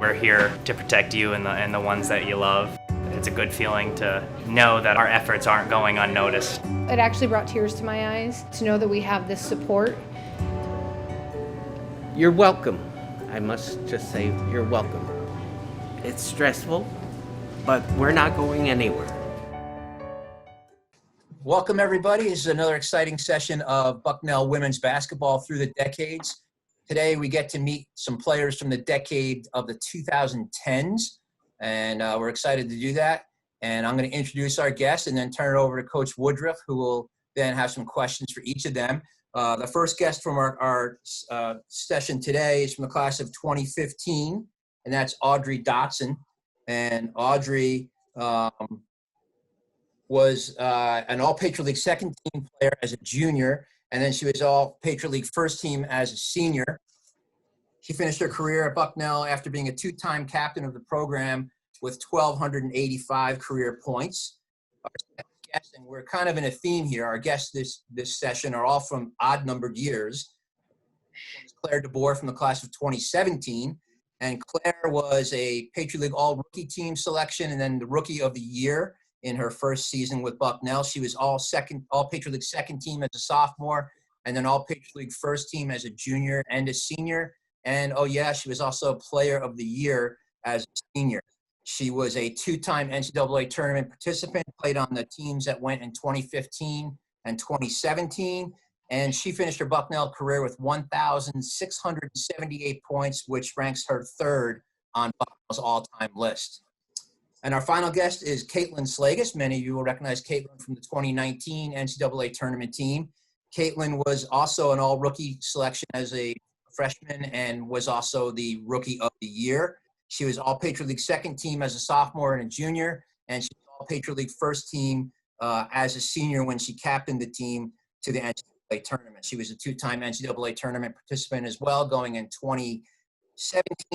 we're here to protect you and the ones that you love. It's a good feeling to know that our efforts aren't going unnoticed. It actually brought tears to my eyes to know that we have this support. You're welcome. I must just say you're welcome. It's stressful, but we're not going anywhere. Welcome, everybody. This is another exciting session of Bucknell women's basketball through the decades. Today, we get to meet some players from the decade of the 2010s, and we're excited to do that. And I'm going to introduce our guests and then turn it over to Coach Woodruff, who will then have some questions for each of them. The first guest from our session today is from the class of 2015, and that's Audrey Dotson. And Audrey was an All-Patriot League second team player as a junior, and then she was All-Patriot League first team as a senior. She finished her career at Bucknell after being a two-time captain of the program with 1,285 career points. Our guests, and we're kind of in a theme here, our guests this session are all from odd-numbered years. Claire Boer from the class of 2017, and Claire was a Patriot League All-Rookie Team selection and then the Rookie of the Year in her first season with Bucknell. She was all Patriot League second team as a sophomore, and then all Patriot League first team as a junior and a senior. And she was also Player of the Year as a senior. She was a two-time NCAA tournament participant, played on the teams that went in 2015 and 2017. And she finished her Bucknell career with 1,678 points, which ranks her third on Bucknell's all-time list. And our final guest is Kaitlin Schlage. Many of you will recognize Kaitlin from the 2019 NCAA tournament team. Kaitlin was also an all-rookie selection as a freshman and was also the Rookie of the Year. She was All-Patriot League second team as a sophomore and a junior, and she was All-Patriot League first team as a senior when she captained the team to the NCAA tournament. She was a two-time NCAA tournament participant as well, going in 2017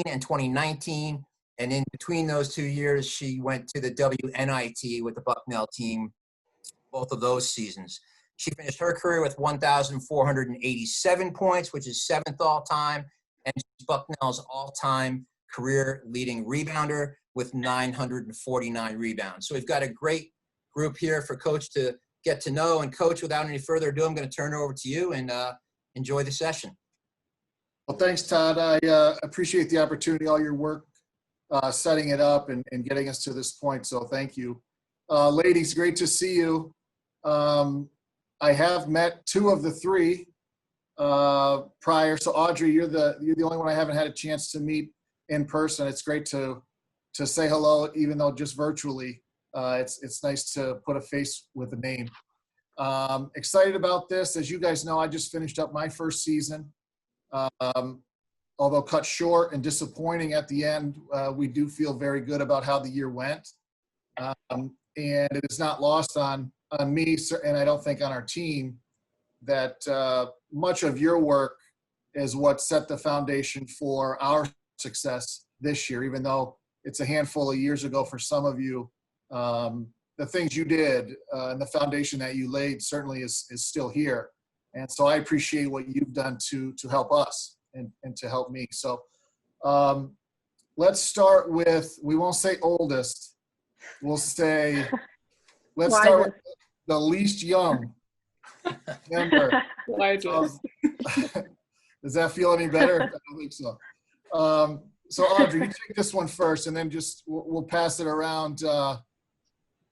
and 2019. And in between those 2 years, she went to the WNIT with the Bucknell team, both of those seasons. She finished her career with 1,487 points, which is seventh all-time, and she's Bucknell's all-time career-leading rebounder with 949 rebounds. So we've got a great group here for Coach to get to know. And Coach, without any further ado, I'm going to turn it over to you and enjoy the session. Well, thanks, Todd. I appreciate the opportunity, all your work setting it up and getting us to this point. So thank you. Ladies, great to see you. I have met two of the three prior. So Audrey, you're the only one I haven't had a chance to meet in person. It's great to say hello, even though just virtually. It's nice to put a face with a name. Excited about this. As you guys know, I just finished up my first season. Although cut short and disappointing at the end, we do feel very good about how the year went. And it is not lost on me, and I don't think on our team, that much of your work is what set the foundation for our success this year, even though it's a handful of years ago for some of you. The things you did and the foundation that you laid certainly is still here. And so I appreciate what you've done to help us. And to help me. So let's start with, we won't say oldest, we'll say, let's start with the least young member. Does that feel any better? I don't think so. So Audrey, you take this one first, and then just we'll pass it around.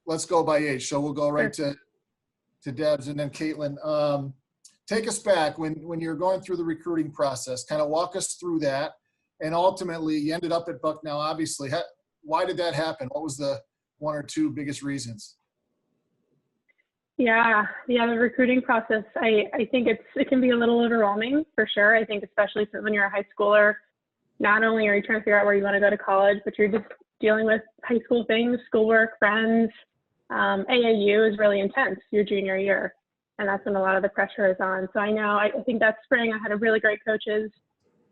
Let's go by age. So we'll go right to Debs and then Kaitlin. Take us back when you're going through the recruiting process, kind of walk us through that. And ultimately, you ended up at Bucknell, obviously. Why did that happen? What was the one or two biggest reasons? Yeah, the recruiting process, I think it can be a little overwhelming for sure. I think especially when you're a high schooler, not only are you trying to figure out where you want to go to college, but you're just dealing with high school things, schoolwork, friends. AAU is really intense your junior year. And that's when a lot of the pressure is on. So I think that spring I had a really great coaches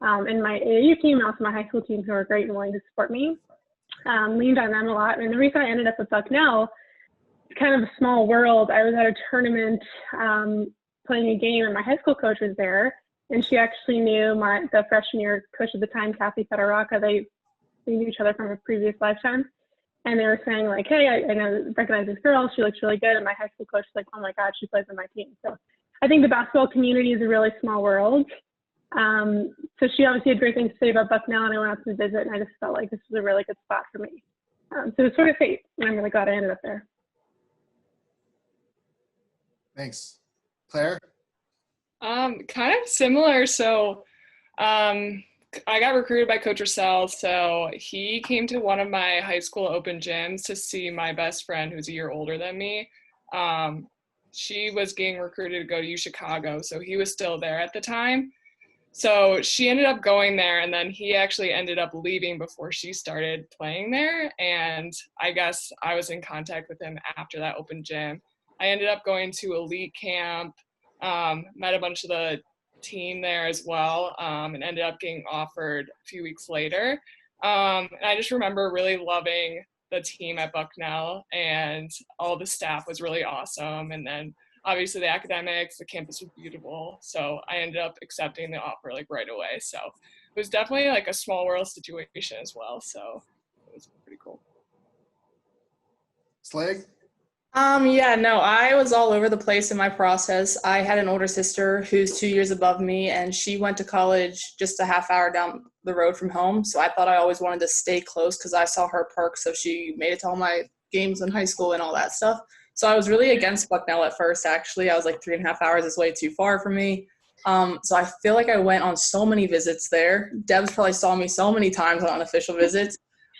in my AAU team, also my high school team, who were great and willing to support me. Leaned on them a lot. And the reason I ended up with Bucknell, it's kind of a small world. I was at a tournament playing a game, and my high school coach was there. And she actually knew the freshman year coach at the time, Kathy Federaca. they knew each other from a previous lifetime. And they were saying like, hey, I recognize this girl. She looks really good. And my high school coach was like, oh my God, she plays on my team. So I think the basketball community is a really small world. So she obviously had great things to say about Bucknell, and I went out to visit, and I just felt like this was a really good spot for me. So it's sort of fate, and I'm really glad I ended up there. Thanks. Claire? Kind of similar. So I got recruited by Coach Russell. So he came to one of my high school open gyms to see my best friend who's a year older than me. She was getting recruited to go to Chicago. So he was still there at the time. So she ended up going there, and then he actually ended up leaving before she started playing there. And I guess I was in contact with him after that open gym. I ended up going to elite camp, met a bunch of the team there as well, and ended up getting offered a few weeks later. And I just remember really loving the team at Bucknell, and all the staff was really awesome. And then obviously the academics, the campus was beautiful. So I ended up accepting the offer like right away. So it was definitely like a small world situation as well. So it was pretty cool. Slag? Yeah, no, I was all over the place in my process. I had an older sister who's 2 years above me, and she went to college just a half hour down the road from home. So I thought I always wanted to stay close because I saw her perk. So she made it to all my games in high school and all that stuff. So I was really against Bucknell at first, actually. I was like 3.5 hours is way too far for me. So I feel like I went on so many visits there. Debs probably saw me so many times on unofficial visits.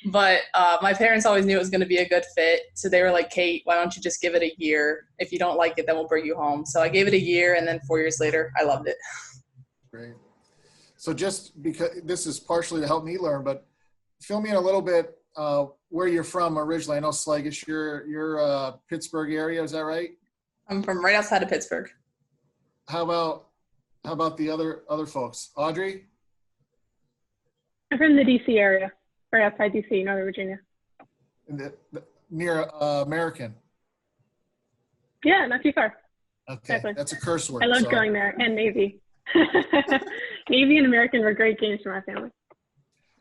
But my parents always knew it was going to be a good fit. So they were like, Kate, why don't you just give it a year? If you don't like it, then we'll bring you home. So I gave it a year, and then 4 years later, I loved it. Great. So just because this is partially to help me learn, but fill me in a little bit where you're from originally. I know Schlage, you're Pittsburgh area, is that right? I'm from right outside of Pittsburgh. How about the other folks? Audrey? I'm from the DC area, right outside DC, Northern Virginia. Near American? Yeah, not too far. Okay, Exactly. that's a curse word. I loved sorry. going there, and Navy. Navy and American were great games for my family.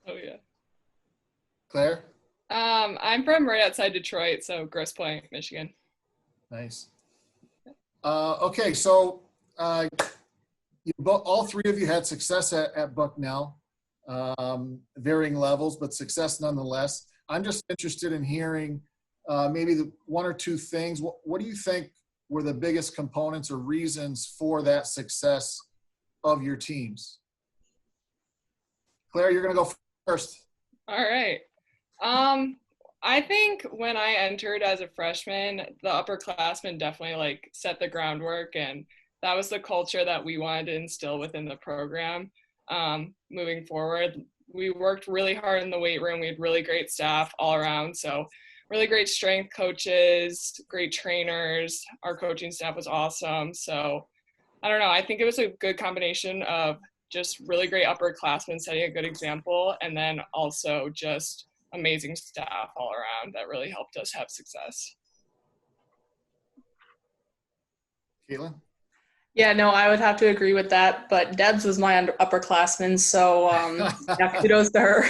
Oh yeah. Claire? I'm from right outside Detroit, so Grosse Pointe, Michigan. Nice. Okay, so all three of you had success at Bucknell, varying levels, but success nonetheless. I'm just interested in hearing maybe the one or two things. What do you think were the biggest components or reasons for that success of your teams? Claire, you're going to go first. All right. I think when I entered as a freshman, the upperclassmen definitely like set the groundwork, and that was the culture that we wanted to instill within the program. Moving forward, we worked really hard in the weight room. We had really great staff all around. So really great strength coaches, great trainers. Our coaching staff was awesome. So I don't know. I think it was a good combination of just really great upperclassmen setting a good example, and then also just amazing staff all around that really helped us have success. Kaitlin? Yeah, no, I would have to agree with that. But Debs was my upperclassman, so yeah, kudos to her.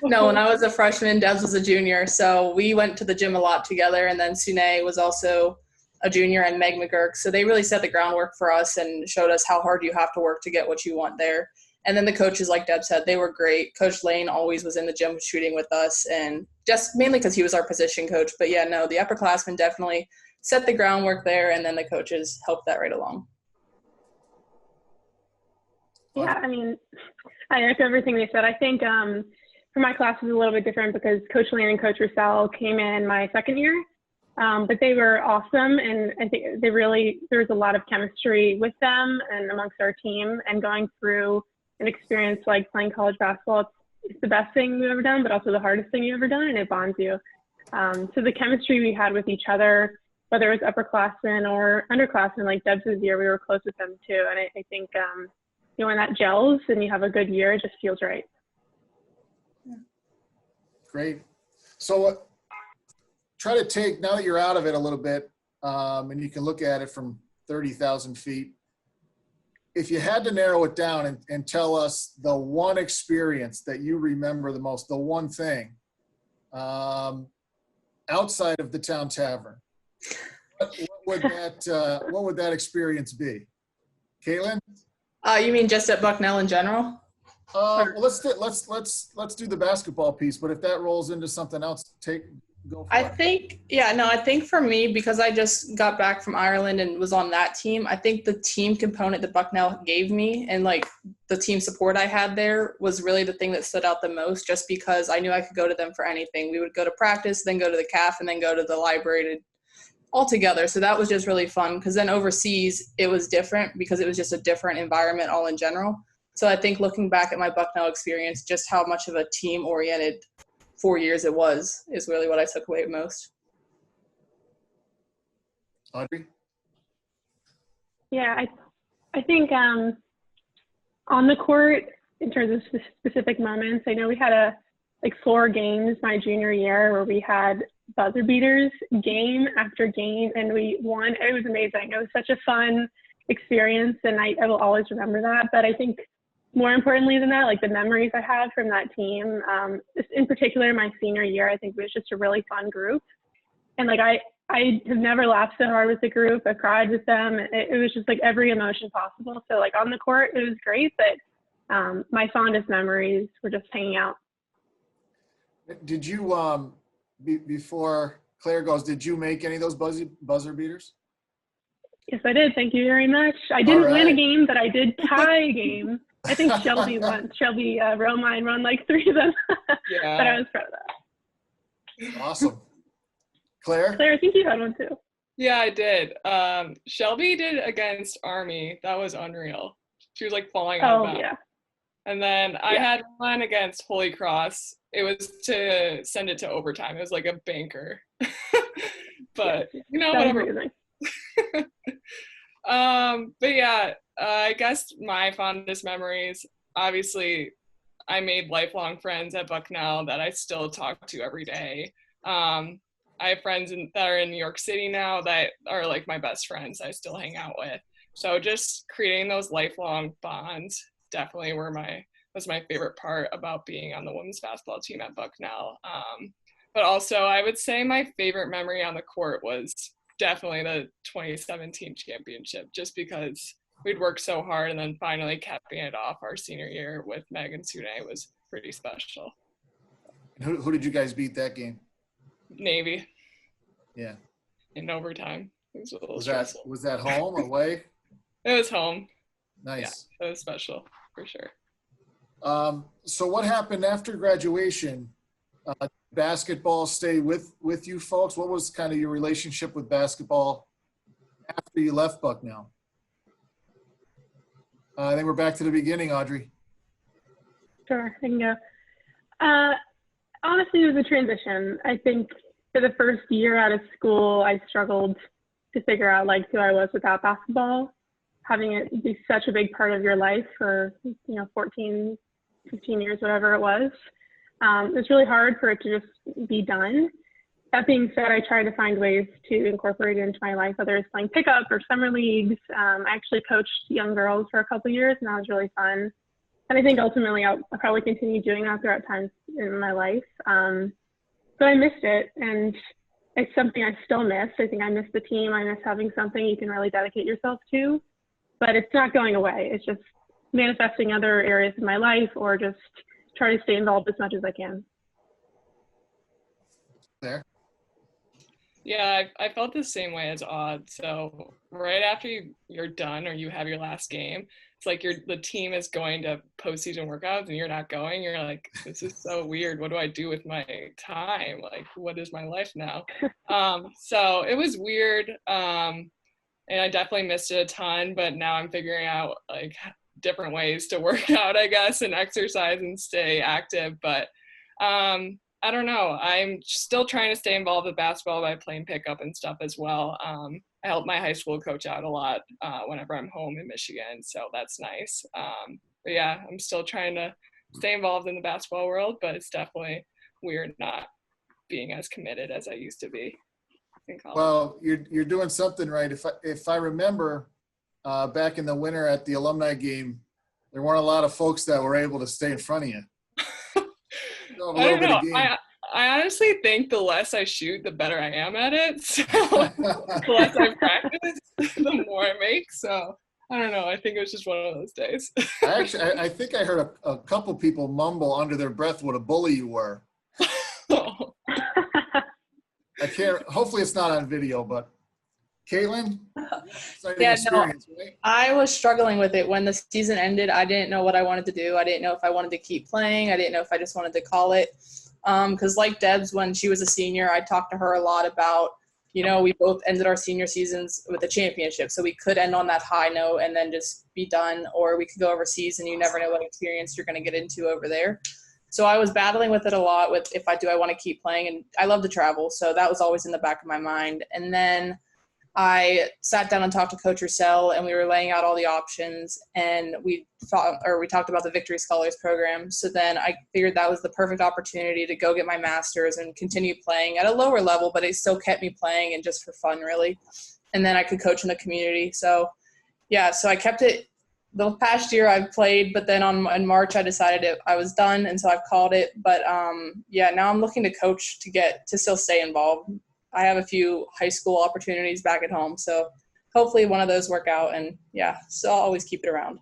No, when I was a freshman, Debs was a junior, so we went to the gym a lot together. And then Sune was also a junior, and Meg McGurk. So they really set the groundwork for us and showed us how hard you have to work to get what you want there. And then the coaches, like Deb said, they were great. Coach Lane always was in the gym shooting with us, and just mainly because he was our position coach. But yeah, no, the upperclassmen definitely set the groundwork there, and then the coaches helped that right along. Yeah, I mean, I echo everything they said. I think for my class it was a little bit different because Coach Lane and Coach Russell came in my second year, but they were awesome, and I think there was a lot of chemistry with them and amongst our team, and going through an experience like playing college basketball, it's the best thing you've ever done, but also the hardest thing you've ever done, and it bonds you. So the chemistry we had with each other, whether it was upperclassmen or underclassmen, like Deb's year, we were close with them too, and I think when that gels and you have a good year, it just feels right. Great. So try to take, now that you're out of it a little bit, and you can look at it from 30,000 feet, if you had to narrow it down and tell us the one experience that you remember the most, the one thing, outside of the town tavern, what would that experience be? Kaitlin? You mean just at Bucknell in general? Well, let's do the basketball piece, but if that rolls into something else, go for it. I think for me, because I just got back from Ireland and was on that team, I think the team component that Bucknell gave me and like the team support I had there was really the thing that stood out the most, just because I knew I could go to them for anything. We would go to practice, then go to the CAF, and then go to the library all together. So that was just really fun, because then overseas it was different because it was just a different environment all in general. So I think looking back at my Bucknell experience, just how much of a team-oriented 4 years it was is really what I took away most. Audrey? Yeah, I think on the court, in terms of specific moments, I know we had 4 games my junior year where we had buzzer beaters game after game, and we won. It was amazing. It was such a fun experience, and I will always remember that. But I think more importantly than that, like the memories I have from that team, in particular my senior year, I think it was just a really fun group. And like I have never laughed so hard with the group. I cried with them. It was just like every emotion possible. So like on the court, it was great, but my fondest memories were just hanging out. Did you, before Claire goes, did you make any of those buzzer beaters? Yes, I did. Thank you very much. I didn't win a game, but I did tie a game. I think Shelby won. Shelby Romine won like 3 of them. Yeah. But I was proud of that. Awesome. Claire, I think you had one too. Yeah, I did. Shelby did against Army. That was unreal. She was like falling on the back. Yeah. And then I had one against Holy Cross. It was to send it to overtime. It was like a banker. But whatever. But yeah, I guess my fondest memories, obviously I made lifelong friends at Bucknell that I still talk to every day. I have friends that are in New York City now that are like my best friends I still hang out with. So just creating those lifelong bonds definitely was my favorite part about being on the women's basketball team at Bucknell. But also I would say my favorite memory on the court was definitely the 2017 championship, just because we'd worked so hard and then finally capping it off our senior year with Megan Sune was pretty special. who did you guys beat that game? Navy. Yeah. In overtime. It was a little Was stressful. that home or away? It was home. Nice. Yeah, it was special for sure. So what happened after graduation? Basketball stay with you folks? What was kind of your relationship with basketball after you left Bucknell? I think we're back to the beginning, Audrey. Sure, I can go. Honestly, it was a transition. I think for the first year out of school, I struggled to figure out like who I was without basketball. Having it be such a big part of your life for 14, 15 years, whatever it was. It's really hard for it to just be done. That being said, I try to find ways to incorporate it into my life, whether it's playing pickup or summer leagues. I actually coached young girls for a couple of years, and that was really fun. And I think ultimately I'll probably continue doing that throughout times in my life. But I missed it, and it's something I still miss. I think I miss the team. I miss having something you can really dedicate yourself to. But it's not going away. It's just manifesting other areas of my life, or just try to stay involved as much as I can. There. Yeah, I felt the same way as Odd. So right after you're done or you have your last game, it's like the team is going to postseason workouts and you're not going. You're like, this is so weird. What do I do with my time? Like, what is my life now? So it was weird. And I definitely missed it a ton, but now I'm figuring out like different ways to work out, I guess, and exercise and stay active. But I don't know. I'm still trying to stay involved with basketball by playing pickup and stuff as well. I help my high school coach out a lot whenever I'm home in Michigan, so that's nice. But yeah, I'm still trying to stay involved in the basketball world, but it's definitely weird not being as committed as I used to be in college. Well, you're doing something right. If I remember, back in the winter at the alumni game, there weren't a lot of folks that were able to stay in front of you. I don't know. I honestly think the less I shoot, the better I am at it. So the less I practice, the more I make. So I don't know. I think it was just one of those days. I think I heard a couple people mumble under their breath what a bully you were. Oh. I can't. Hopefully, it's not on video. But Kaitlin, Yeah, no, right? I was struggling with it when the season ended. I didn't know what I wanted to do. I didn't know if I wanted to keep playing. I didn't know if I just wanted to call it. Because like Debs, when she was a senior, I talked to her a lot about, we both ended our senior seasons with a championship. So we could end on that high note and then just be done, or we could go overseas and you never know what experience you're going to get into over there. So I was battling with it a lot with do I want to keep playing? And I love to travel. So that was always in the back of my mind. And then I sat down and talked to Coach Russell, and we were laying out all the options, and we talked about the Victory Scholars program. So then I figured that was the perfect opportunity to go get my master's and continue playing at a lower level, but it still kept me playing and just for fun, really. And then I could coach in the community. So yeah, so I kept it. The past year I've played, but then in March I decided I was done, and so I've called it. But now I'm looking to coach to still stay involved. I have a few high school opportunities back at home, so hopefully one of those work out, and so I'll always keep it around.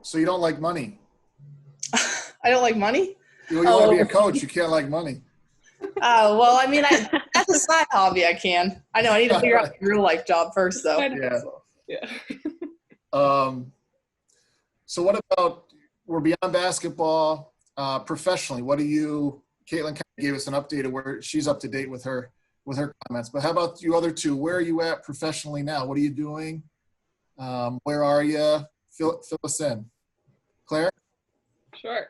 So you don't like money? I don't like money? You want to be a coach, you can't like money. Well, I mean, that's a side hobby I can. I know I need to figure out a real life job first, though. Yeah. So what about, we're beyond basketball, professionally, what do you, Kaitlin kind of gave us an update of where she's up to date with her comments, but how about you other two? Where are you at professionally now? What are you doing? Where are you? Fill us in. Claire? Sure.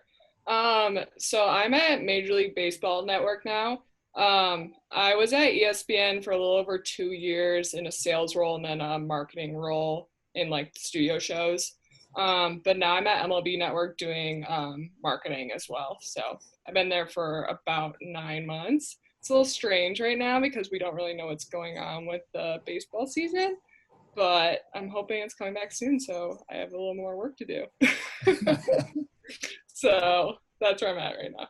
So I'm at Major League Baseball Network now. I was at ESPN for a little over 2 years in a sales role and then a marketing role in studio shows. But now I'm at MLB Network doing marketing as well. So I've been there for about 9 months. It's a little strange right now because we don't really know what's going on with the baseball season, but I'm hoping it's coming back soon, so I have a little more work to do. So that's where I'm at right now.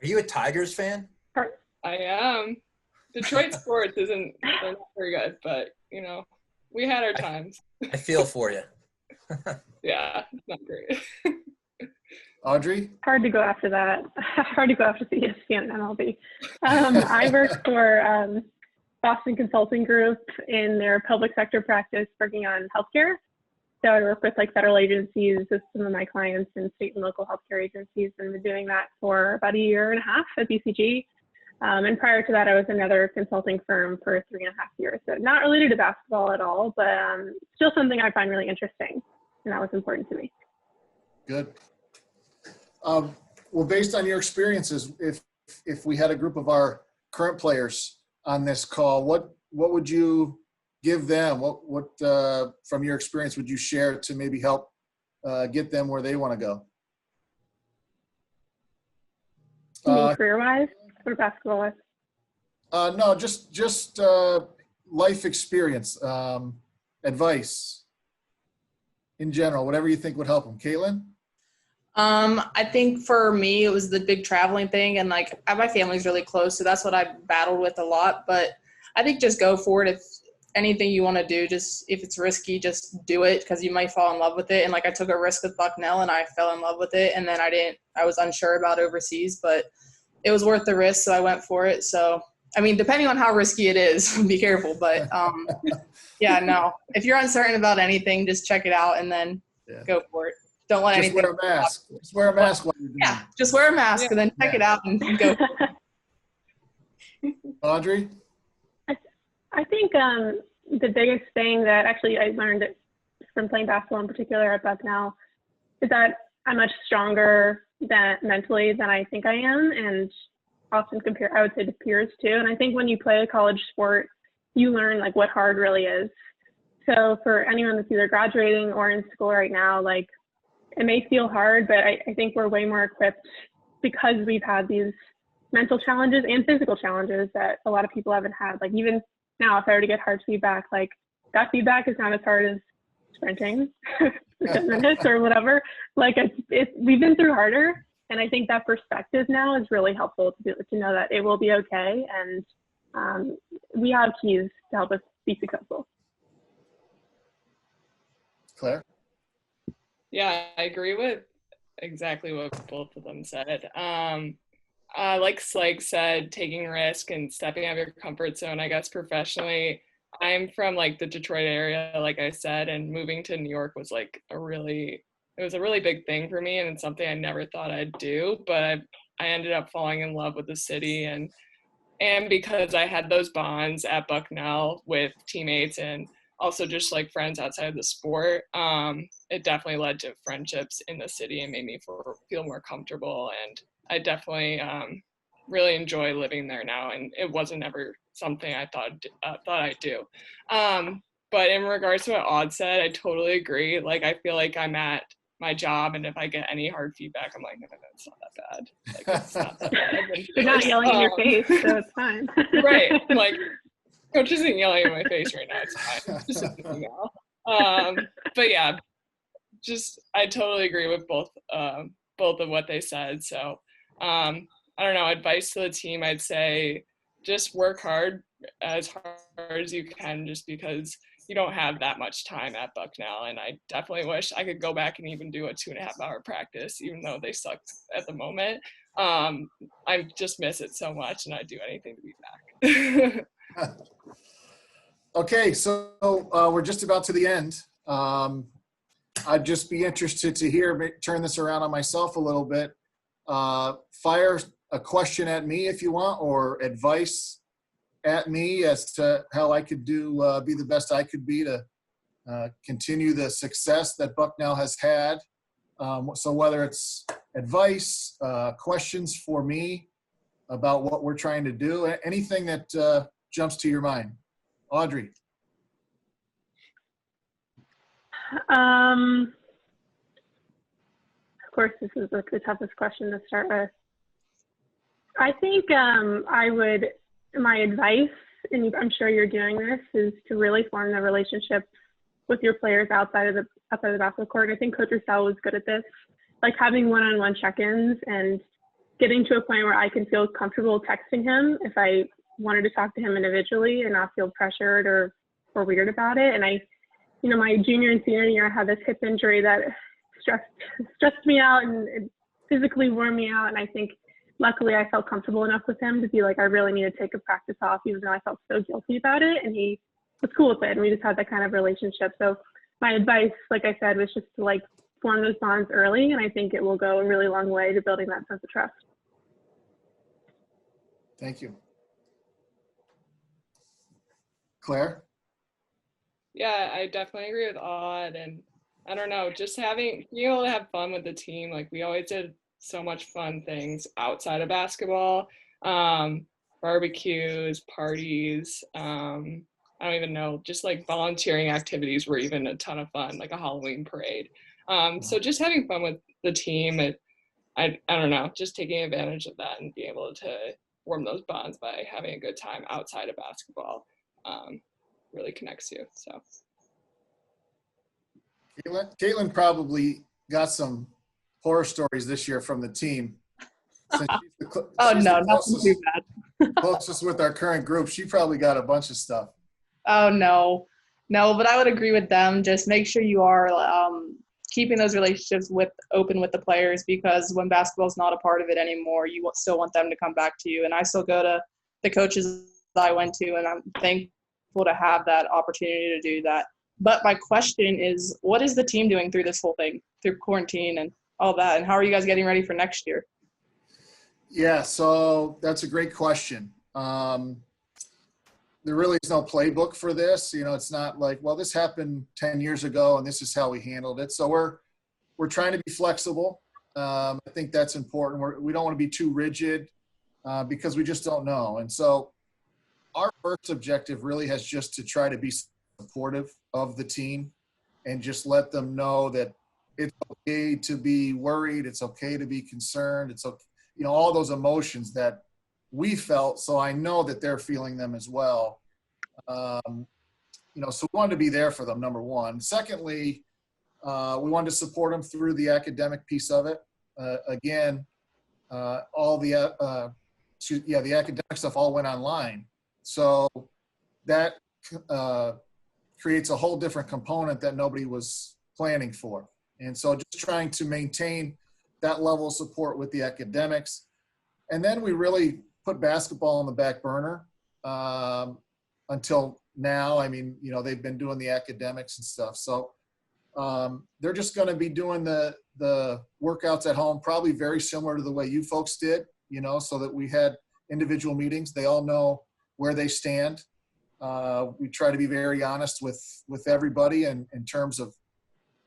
Are you a Tigers fan? I am. Detroit sports they're not very good, but we had our times. I feel for you. Yeah, not great. Audrey? Hard to go after that. Hard to go after the ESPN and MLB. I work for Boston Consulting Group in their public sector practice working on healthcare. So I work with federal agencies with some of my clients and state and local healthcare agencies, and been doing that for about 1.5 years at BCG. And prior to that, I was another consulting firm for 3.5 years. So not related to basketball at all, but still something I find really interesting, and that was important to me. Good. Well, based on your experiences, if we had a group of our current players on this call, what would you give them? What from your experience would you share to maybe help get them where they want to go? Career-wise or basketball-wise? No, just life experience, advice in general, whatever you think would help them. Kaitlin? I think for me, it was the big traveling thing, and my family's really close, so that's what I battled with a lot. But I think just go for it. If anything you want to do, just if it's risky, just do it, because you might fall in love with it. And I took a risk with Bucknell, and I fell in love with it, and then I was unsure about overseas, but it was worth the risk, so I went for it. So I mean, depending on how risky it is, be careful. But if you're uncertain about anything, just check it out and then go for it. Don't let anything. Wear a mask. Just wear a mask while you're doing it. Yeah, just wear a mask and then check it out and go. Audrey? I think the biggest thing that actually I learned from playing basketball in particular at Bucknell is that I'm much stronger mentally than I think I am, and often I would say to peers too. And I think when you play a college sport, you learn what hard really is. So for anyone that's either graduating or in school right now, it may feel hard, but I think we're way more equipped because we've had these mental challenges and physical challenges that a lot of people haven't had. Even now, if I were to get hard feedback, that feedback is not as hard as sprinting for 10 minutes or whatever. Like we've been through harder. And I think that perspective now is really helpful to know that it will be okay. And we have keys to help us be successful. Claire? Yeah, I agree with exactly what both of them said. Like Schlage said, taking risk and stepping out of your comfort zone. I guess professionally, I'm from like the Detroit area, like I said, and moving to New York was like it was a really big thing for me, and it's something I never thought I'd do, but I ended up falling in love with the city, and because I had those bonds at Bucknell with teammates and also just like friends outside of the sport, it definitely led to friendships in the city and made me feel more comfortable. And I definitely really enjoy living there now. And it wasn't ever something I thought I'd do. But in regards to what Aud said, I totally agree. Like, I feel like I'm at my job, and if I get any hard feedback, I'm like, no, it's not that bad. Like, it's not that bad. They're not yelling in your face, so it's fine. Right. I'm like, coach isn't yelling in my face right now. It's fine. It's just an email. But yeah, I totally agree with both of what they said. So I don't know, advice to the team, I'd say just work as hard as you can, just because you don't have that much time at Bucknell. And I definitely wish I could go back and even do a 2.5-hour practice, even though they suck at the moment. I just miss it so much, and I'd do anything to be back. Okay, so we're just about to the end. I'd just be interested to turn this around on myself a little bit. Fire a question at me if you want, or advice at me as to how I could be the best I could be to continue the success that Bucknell has had. So whether it's advice, questions for me about what we're trying to do, anything that jumps to your mind. Audrey. Of course, this is the toughest question to start with. I think my advice, and I'm sure you're doing this, is to really form the relationship with your players outside of the basketball court. I think Coach Russell was good at this, like having one-on-one check-ins and getting to a point where I can feel comfortable texting him if I wanted to talk to him individually and not feel pressured or weird about it. And my junior and senior year, I had this hip injury that stressed me out and it physically wore me out. And I think luckily I felt comfortable enough with him to be like, I really need to take a practice off, even though I felt so guilty about it. And he was cool with it. And we just had that kind of relationship. So my advice, like I said, was just to form those bonds early. And I think it will go a really long way to building that sense of trust. Thank you. Claire? Yeah, I definitely agree with Aud, and I don't know, just being able to have fun with the team. Like, we always did so much fun things outside of basketball, barbecues, parties, I don't even know, just like volunteering activities were even a ton of fun, like a Halloween parade. So just having fun with the team, I don't know, just taking advantage of that and being able to form those bonds by having a good time outside of basketball really connects you. So Kaitlin probably got some horror stories this year from the team. Nothing too bad. Closest with our current group, she probably got a bunch of stuff. Oh, no, but I would agree with them. Just make sure you are keeping those relationships open with the players, because when basketball is not a part of it anymore, you still want them to come back to you. And I still go to the coaches that I went to, and I'm thankful to have that opportunity to do that. But my question is, what is the team doing through this whole thing, through quarantine and all that? And how are you guys getting ready for next year? Yeah, so that's a great question. There really is no playbook for this. It's not like, well, this happened 10 years ago and this is how we handled it. So we're trying to be flexible. I think that's important. We don't want to be too rigid because we just don't know. And so our first objective really has just to try to be supportive of the team and just let them know that it's okay to be worried. It's okay to be concerned. It's okay, all those emotions that we felt. So I know that they're feeling them as well. so we wanted to be there for them, number one. Secondly, we wanted to support them through the academic piece of it. Again, all the academic stuff all went online. So that creates a whole different component that nobody was planning for. And so just trying to maintain that level of support with the academics. And then we really put basketball on the back burner until now. I mean, they've been doing the academics and stuff. So they're just going to be doing the workouts at home, probably very similar to the way you folks did, so that we had individual meetings. They all know where they stand. We try to be very honest with everybody in terms of,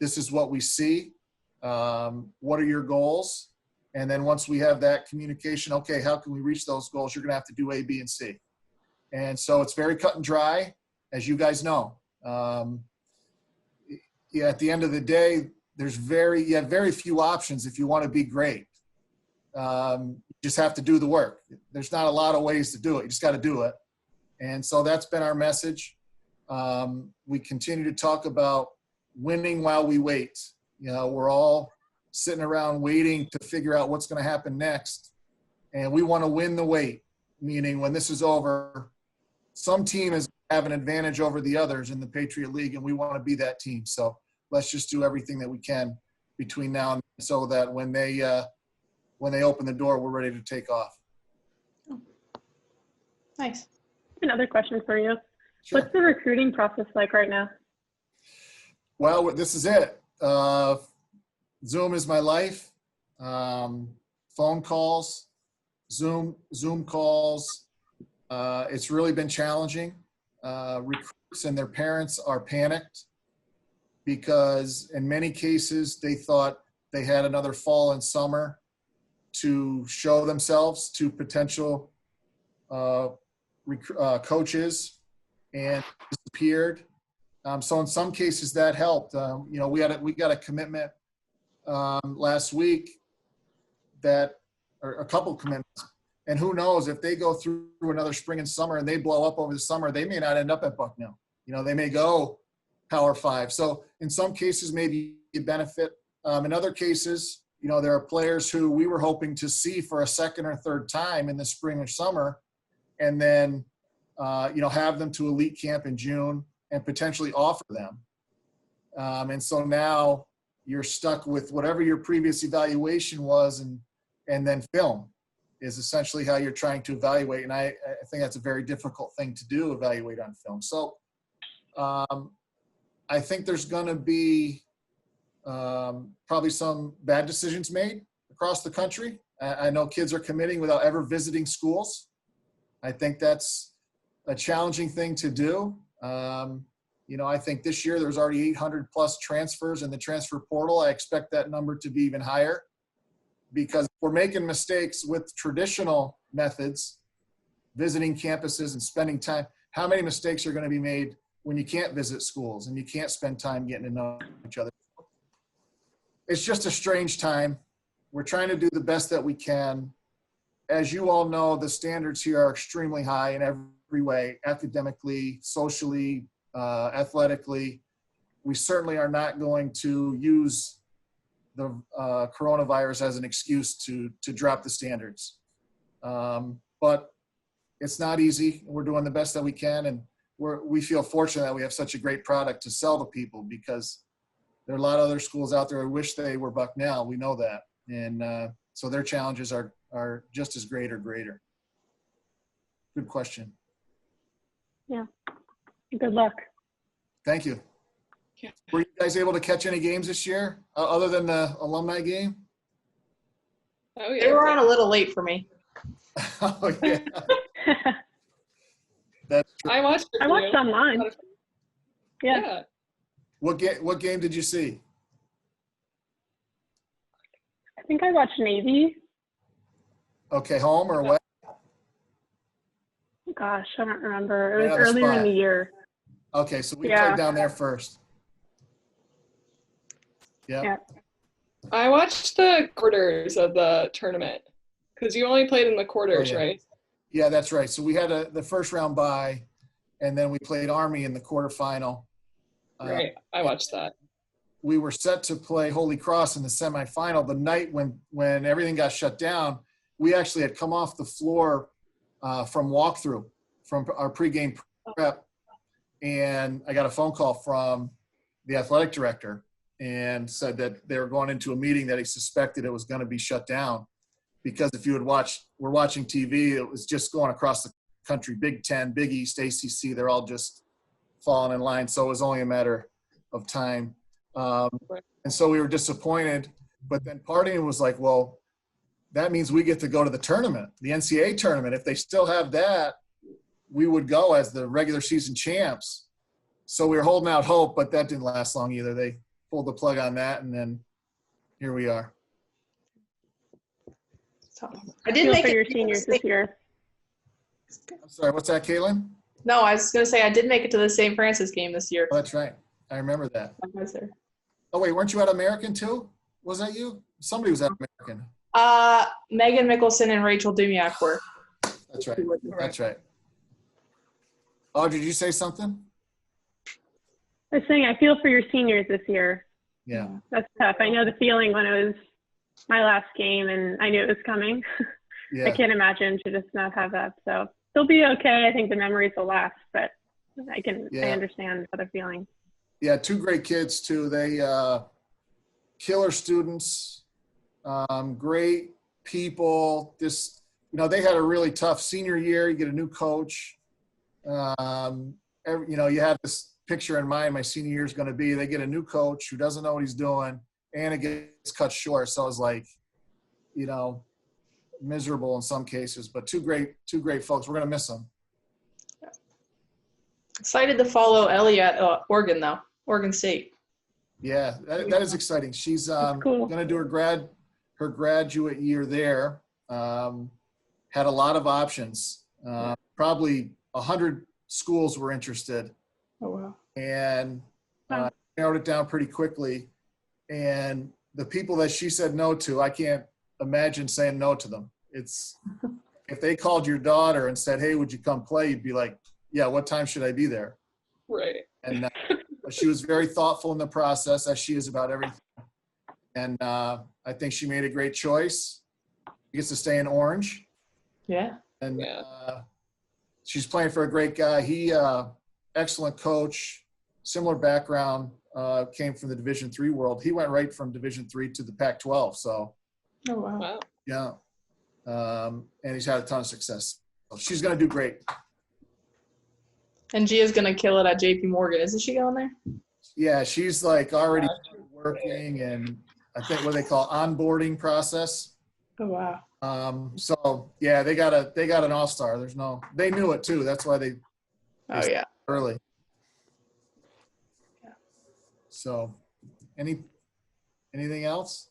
this is what we see. What are your goals? And then once we have that communication, okay, how can we reach those goals? You're going to have to do A, B, and C. And so it's very cut and dry, as you guys know. At the end of the day, you have very few options if you want to be great. You just have to do the work. There's not a lot of ways to do it. You just got to do it. And so that's been our message. We continue to talk about winning while we wait. We're all sitting around waiting to figure out what's going to happen next. And we want to win the wait, meaning when this is over, some team is have an advantage over the others in the Patriot League, and we want to be that team. So let's just do everything that we can between now and then so that when they open the door, we're ready to take off. Nice. Another question for you. Sure. What's the recruiting process like right now? Well, this is it. Zoom is my life. Phone calls, Zoom calls. It's really been challenging. Recruits and their parents are panicked because in many cases they thought they had another fall and summer to show themselves to potential coaches and disappeared. So in some cases that helped. We got a commitment last week or a couple commitments, and who knows if they go through another spring and summer and they blow up over the summer, they may not end up at Bucknell. They may go Power 5. So in some cases, maybe you benefit. In other cases, there are players who we were hoping to see for a second or third time in the spring or summer, and then have them to elite camp in June and potentially offer them. And so now you're stuck with whatever your previous evaluation was, and then film is essentially how you're trying to evaluate. And I think that's a very difficult thing to do, evaluate on film. So I think there's going to be probably some bad decisions made across the country. I know kids are committing without ever visiting schools. I think that's a challenging thing to do. I think this year there's already 800 plus transfers in the transfer portal. I expect that number to be even higher because we're making mistakes with traditional methods, visiting campuses and spending time. How many mistakes are going to be made when you can't visit schools and you can't spend time getting to know each other? It's just a strange time. We're trying to do the best that we can. As you all know, the standards here are extremely high in every way, academically, socially, athletically. We certainly are not going to use the coronavirus as an excuse to drop the standards. But it's not easy. We're doing the best that we can, and we feel fortunate that we have such a great product to sell to people because there are a lot of other schools out there who wish they were Bucknell. We know that. And so their challenges are just as great or greater. Good question. Yeah. Good luck. Thank you. Yeah. Were you guys able to catch any games this year other than the alumni game? Oh, yeah. They were on a little late for me. Oh, yeah. That's true. I watched online. Yeah. What game did you see? I think I watched Navy. Okay, home or away? Gosh, I don't remember. It was Right on the earlier in spot. the year. Okay, so we Yeah. played down there first. Yeah. I watched the quarters of the tournament because you only played in the quarters, Oh, yeah. right? Yeah, that's right. So we had the first round bye, and then we played Army in the quarterfinal. Right. I watched that. We were set to play Holy Cross in the semifinal. The night when everything got shut down, we actually had come off the floor from walkthrough, from our pregame prep, and I got a phone call from the athletic director and said that they were going into a meeting that he suspected it was going to be shut down, because if you had we're watching TV, it was just going across the country, Big Ten, Big East, ACC, they're all just falling in line. So it was only a matter of time. And so we were disappointed, but then Partying was like, well, that means we get to go to the tournament, the NCAA tournament. If they still have that, we would go as the regular season champs. So we were holding out hope, but that didn't last long either. They pulled the plug on that, and then here we are. I did make for it your seniors this year. I'm sorry, what's that, Kaitlin? No, I was going to say I did make it to the St. Francis game this year. Oh, that's right. I remember that. I was there. Oh, wait, weren't you at American too? Was that you? Somebody was at American. Megan Mickelson and Rachel Dumiak were. That's right. That's right. Audrey, did you say something? I was saying I feel for your seniors this year. Yeah. That's tough. I know the feeling when it was my last game and I knew it was coming. Yeah. I can't imagine to just not have that. So they'll be okay. I think the memories will last, but I understand how they're feeling. Yeah, two great kids too. They killer students, great people. They had a really tough senior year. You get a new coach. You have this picture in mind. My senior year is going to be. They get a new coach who doesn't know what he's doing, and it gets cut short. So I was like, miserable in some cases. But two great folks. We're going to miss them. Excited to follow Ellie at Oregon, though. Oregon State. Yeah, that is exciting. She's cool. going to do her graduate year there. Had a lot of options. Probably 100 schools were interested. Oh, wow. And narrowed it down pretty quickly. And the people that she said no to, I can't imagine saying no to them. It's if they called your daughter and said, hey, would you come play? You'd be like, yeah, what time should I be there? Right. And she was very thoughtful in the process, as she is about everything. And I think she made a great choice. She gets to stay in Orange. Yeah. And she's playing for a great guy. He, excellent coach, similar background, came from the Division III world. He went right from Division III to the Pac-12. So, oh, wow. Yeah. And he's had a ton of success. So she's going to do great. And Gia's going to kill it at JP Morgan. Isn't she going there? Yeah, she's like already working, and I think what they call onboarding process. Oh, wow. So yeah, they got an all-star. They knew it too. That's why they early. Yeah. So anything else?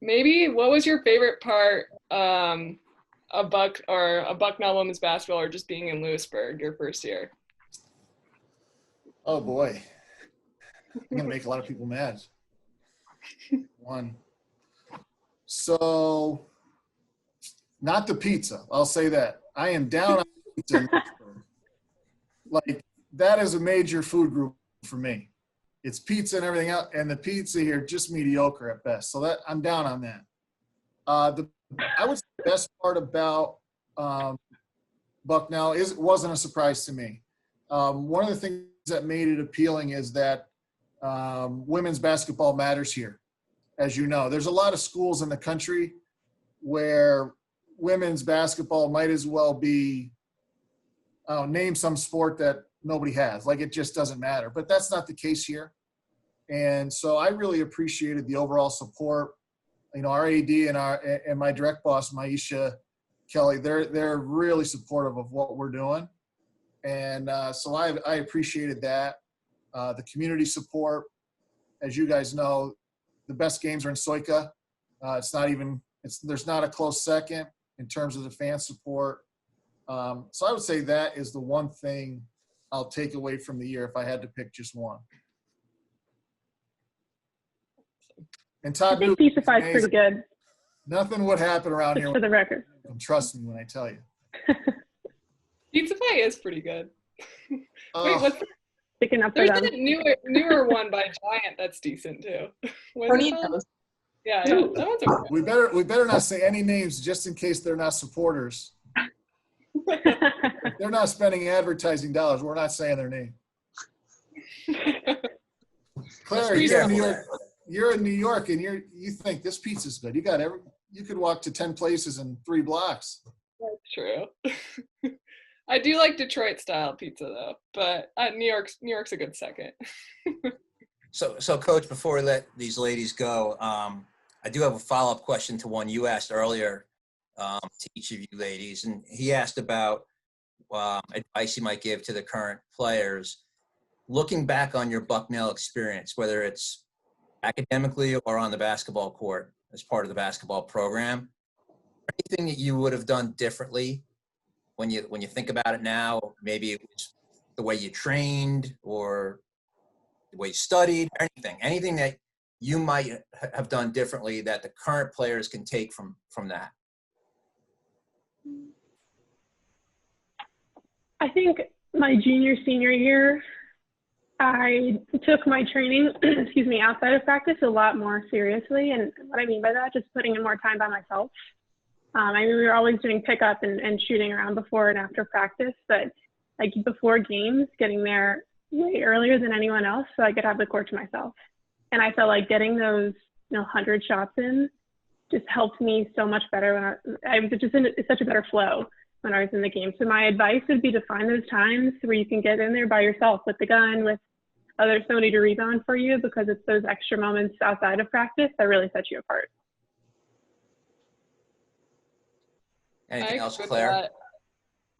Maybe what was your favorite part of Bucknell women's basketball, or just being in Lewisburg your first year? Oh boy, I'm gonna make a lot of people mad. One. So, not the pizza. I'll say that. I am down on pizza in Lewisburg. Like, that is a major food group for me. It's pizza and everything else, and the pizza here just mediocre at best. So that I'm down on that. I would say the best part about Bucknell wasn't a surprise to me. One of the things that made it appealing is that women's basketball matters here. As you know, there's a lot of schools in the country where women's basketball might as well be, name some sport that nobody has. Like, it just doesn't matter. But that's not the case here. And so I really appreciated the overall support. Our AD and my direct boss, Maisha Kelly, they're really supportive of what we're doing. And so I appreciated that. The community support, as you guys know, the best games are in Soika. There's not a close second in terms of the fan support. So I would say that is the one thing I'll take away from the year if I had to pick just one. And Todd, I think pizza pie's pretty good. Nothing would happen around just here. For the record. Trust me when I tell you. Pizza pie is pretty good. Wait, Oh, what's Picking up for there's them. that newer one by Giant that's decent too. What's it called? Tornitos. Yeah, that one's okay. we better not say any names just in case they're not supporters. They're not spending advertising dollars. We're not saying their name. Claire, Be you're in careful New York. there. You're in New York, and you think this pizza's good. You could walk to 10 places in 3 blocks. That's true. I do like Detroit style pizza though, but New York's a good second. So Coach, before we let these ladies go, I do have a follow-up question to one you asked earlier to each of you ladies. And he asked about advice you might give to the current players. Looking back on your Bucknell experience, whether it's academically or on the basketball court as part of the basketball program, anything that you would have done differently when you think about it now? Maybe it was the way you trained or the way you studied, or anything that you might have done differently that the current players can take from that. I think my junior, senior year, I took my training, outside of practice a lot more seriously. And what I mean by that, just putting in more time by myself. We were always doing pickup and shooting around before and after practice, but like before games, getting there way earlier than anyone else so I could have the court to myself. And I felt like getting those 100 shots in just helped me so much better when I was just in such a better flow when I was in the game. So my advice would be to find those times where you can get in there by yourself with the gun, with somebody to rebound for you, because it's those extra moments outside of practice that really set you apart. Anything else, Claire?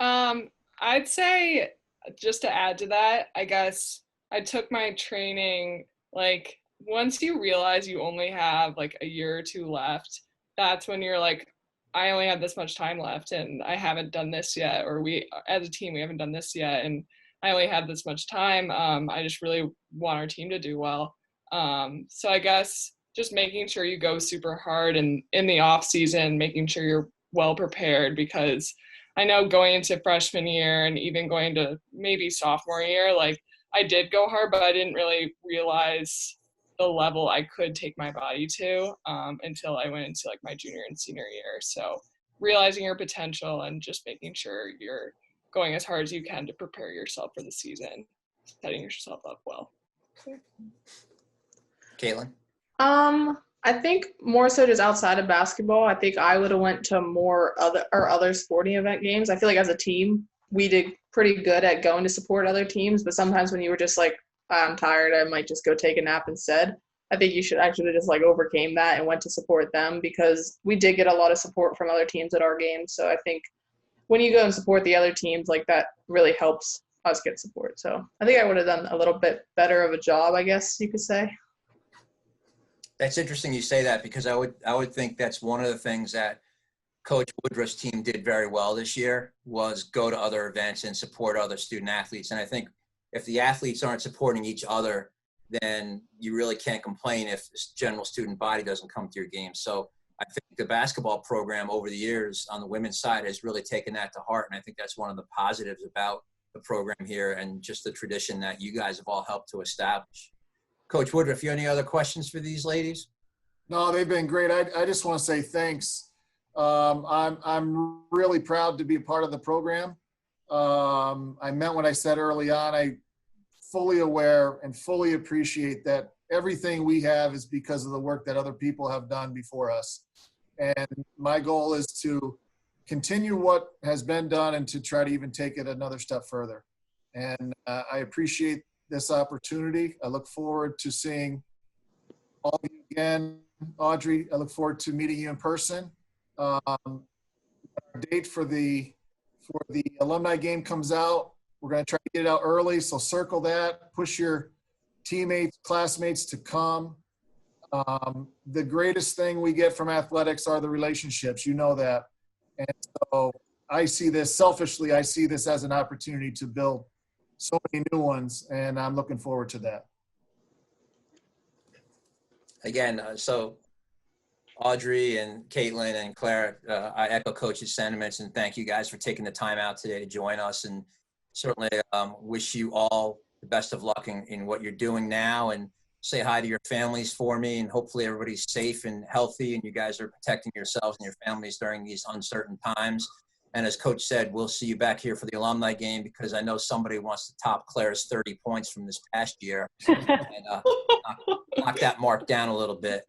I'd say, just to add to that, I guess I took my training, like, once you realize you only have like a year or two left, that's when you're like, I only have this much time left and I haven't done this yet, or we as a team, we haven't done this yet, and I only have this much time. I just really want our team to do well. So I guess just making sure you go super hard and in the off season, making sure you're well prepared, because I know going into freshman year and even going to maybe sophomore year, like I did go hard, but I didn't really realize the level I could take my body to until I went into like my junior and senior year. So realizing your potential and just making sure you're going as hard as you can to prepare yourself for the season, setting yourself up well. Kaitlin? I think more so just outside of basketball, I think I would have went to more other sporting event games. I feel like as a team, we did pretty good at going to support other teams, but sometimes when you were just like, I'm tired, I might just go take a nap instead. I think you should actually just like overcame that and went to support them, because we did get a lot of support from other teams at our games. So I think when you go and support the other teams, like that really helps us get support. So I think I would have done a little bit better of a job, I guess you could say. That's interesting you say that, because I would think that's one of the things that Coach Woodruff's team did very well this year, was go to other events and support other student athletes. And I think if the athletes aren't supporting each other, then you really can't complain if the general student body doesn't come to your game. So I think the basketball program over the years on the women's side has really taken that to heart. And I think that's one of the positives about the program here and just the tradition that you guys have all helped to establish. Coach Woodruff, you have any other questions for these ladies? No, they've been great. I just want to say thanks. I'm really proud to be a part of the program. I meant what I said early on. I fully aware and fully appreciate that everything we have is because of the work that other people have done before us. And my goal is to continue what has been done and to try to even take it another step further. And I appreciate this opportunity. I look forward to seeing all of you again. Audrey, I look forward to meeting you in person. Our date for the alumni game comes out. We're going to try to get it out early, so circle that. Push your teammates, classmates to come. The greatest thing we get from athletics are the relationships. You know that. And so I see this selfishly. I see this as an opportunity to build so many new ones, and I'm looking forward to that. Again, so Audrey and Kaitlin and Claire, I echo Coach's sentiments and thank you guys for taking the time out today to join us, and certainly wish you all the best of luck in what you're doing now, and say hi to your families for me, and hopefully everybody's safe and healthy and you guys are protecting yourselves and your families during these uncertain times. And as Coach said, we'll see you back here for the alumni game, because I know somebody wants to top Claire's 30 points from this past year and knock that mark down a little bit.